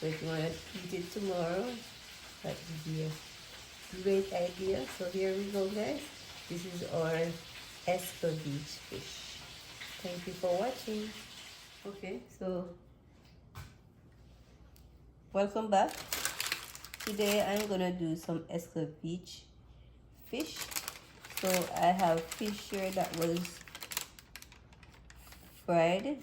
So if you want to eat it tomorrow, that would be a great idea. So here we go, guys. This is our Escovitch fish. Thank you for watching. Okay, so welcome back. Today I'm gonna do some Escovitch fish. So I have fish here that was fried.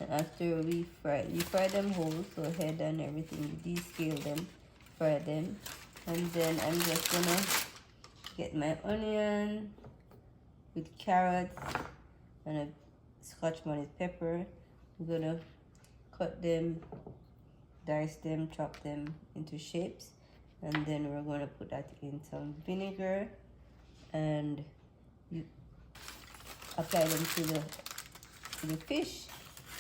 And after we fry them whole, so head and everything, we descale them, fry them, and then I'm just gonna get my onion with carrots and a Scotch bonnet pepper. I'm gonna cut them, dice them, chop them into shapes, and then we're gonna put that in some vinegar and you apply them to the fish,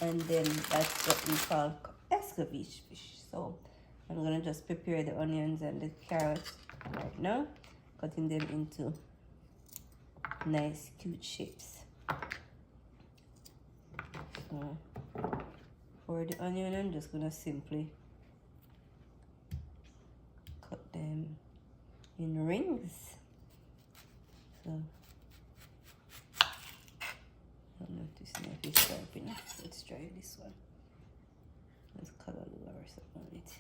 and then that's what we call Escovitch fish. So I'm gonna just prepare the onions and the carrots right now, cutting them into nice cute shapes. So for the onion, I'm just gonna simply cut them in rings. So I don't know if this knife is sharp enough. Let's try this one. Let's cut a little or something on it.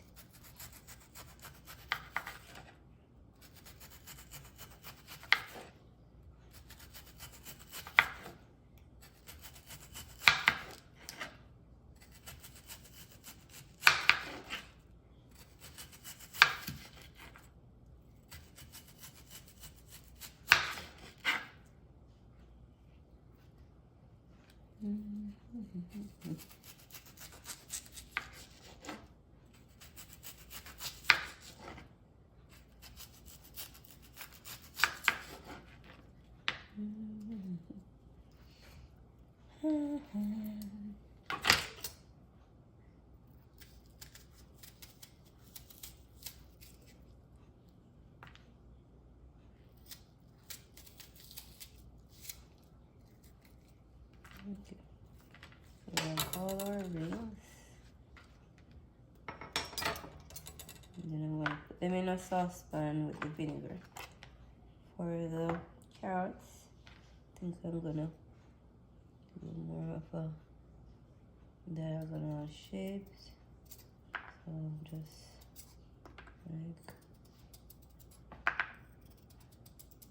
Okay. So then all our rings. And then I'm going to put them in a saucepan with the vinegar. For the carrots, I think I'm going to do more of a diagonal shapes. So just like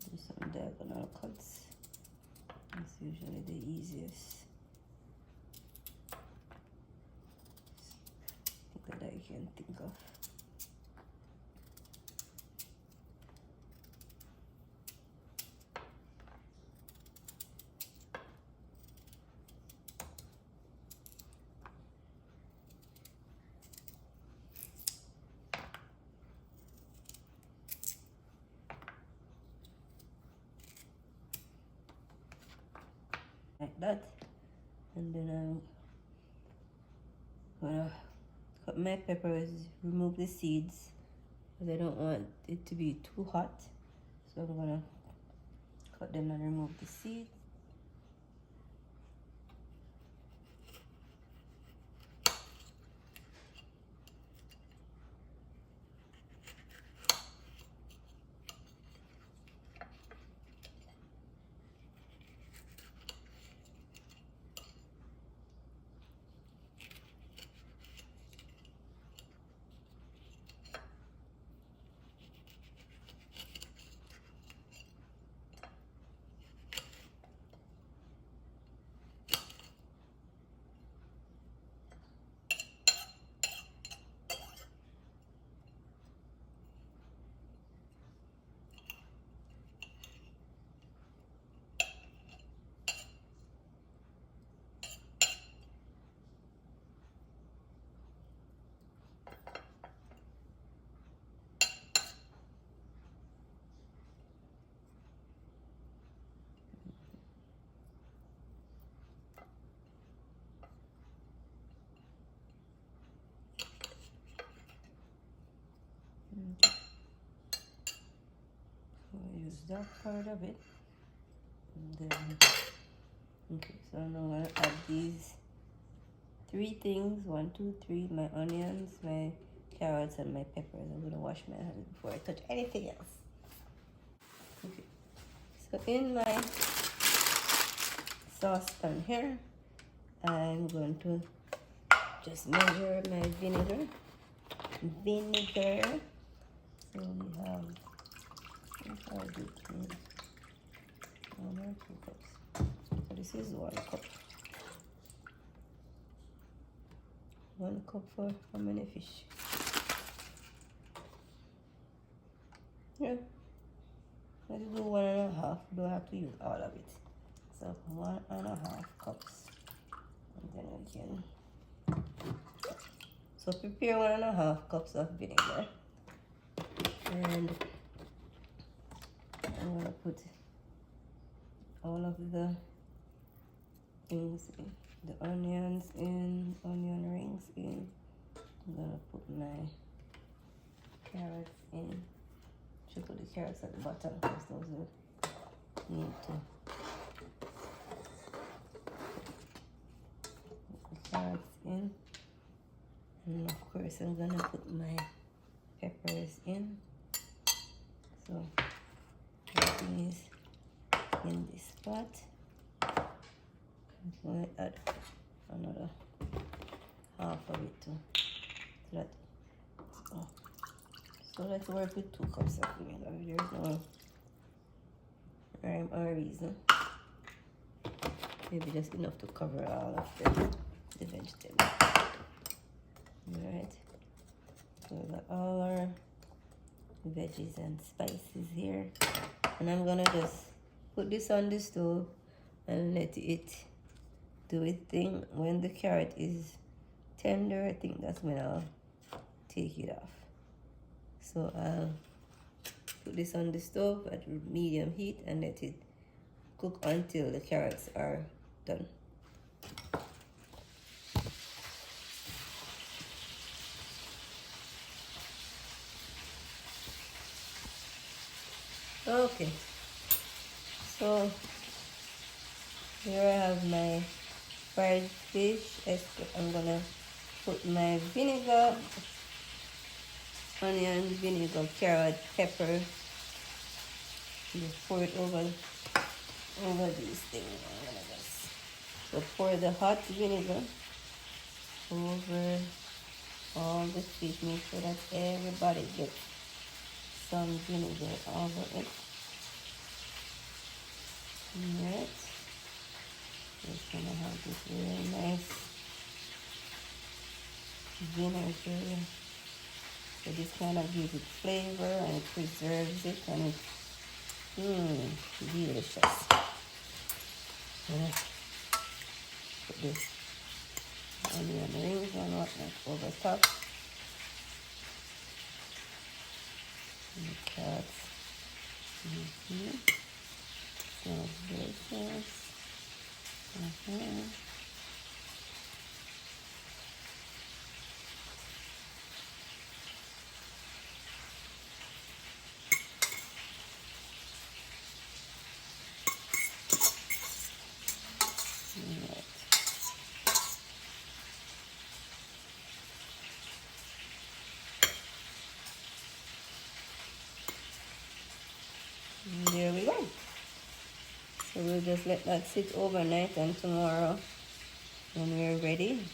do some diagonal cuts. That's usually the easiest that I can think of. Like that, and then I'm gonna cut my peppers, remove the seeds because I don't want it to be too hot, so I'm gonna cut them and remove the seeds. Okay. So I use that part of it, and then okay. So now I'm gonna add these three things. 1, 2, 3. My onions, my carrots, and my peppers. I'm gonna wash my hands before I touch anything else. Okay. So in my saucepan here, I'm going to just measure my vinegar. So we have 1 or 2 cups. So this is 1 cup. 1 cup for how many fish? Yeah. Let's do 1.5. Don't have to use all of it. So 1.5 cups. And then we can. So prepare 1.5 cups of vinegar. And I'm gonna put all of the things in. The onions in, onion rings in. I'm gonna put my carrots in. Should put the carrots at the bottom because those will need to. Put the carrots in. And of course I'm gonna put my peppers in. So everything is in this pot. I'm going to add another half of it too. So let's work with 2 cups of vinegar. There's no rhyme or reason. Maybe just enough to cover all of the vegetables. Alright. So we got all our veggies and spices here. And I'm gonna just put this on the stove and let it do its thing. When the carrot is tender, I think that's when I'll take it off. So I'll put this on the stove at medium heat and let it cook until the carrots are done. Okay, so here I have my fried fish. I'm gonna put my vinegar, onion, vinegar, carrot, pepper. Just pour it over these things. I'm gonna just pour the hot vinegar over all the fish. Make sure that everybody gets some vinegar over it. Alright. Just gonna have this really nice vinegar. So this kind of gives it flavor and it preserves it and it's delicious. Put this onion rings and whatnot over top. And the carrots. Smells delicious. And there we go. So we'll just let that sit overnight and tomorrow when we're ready,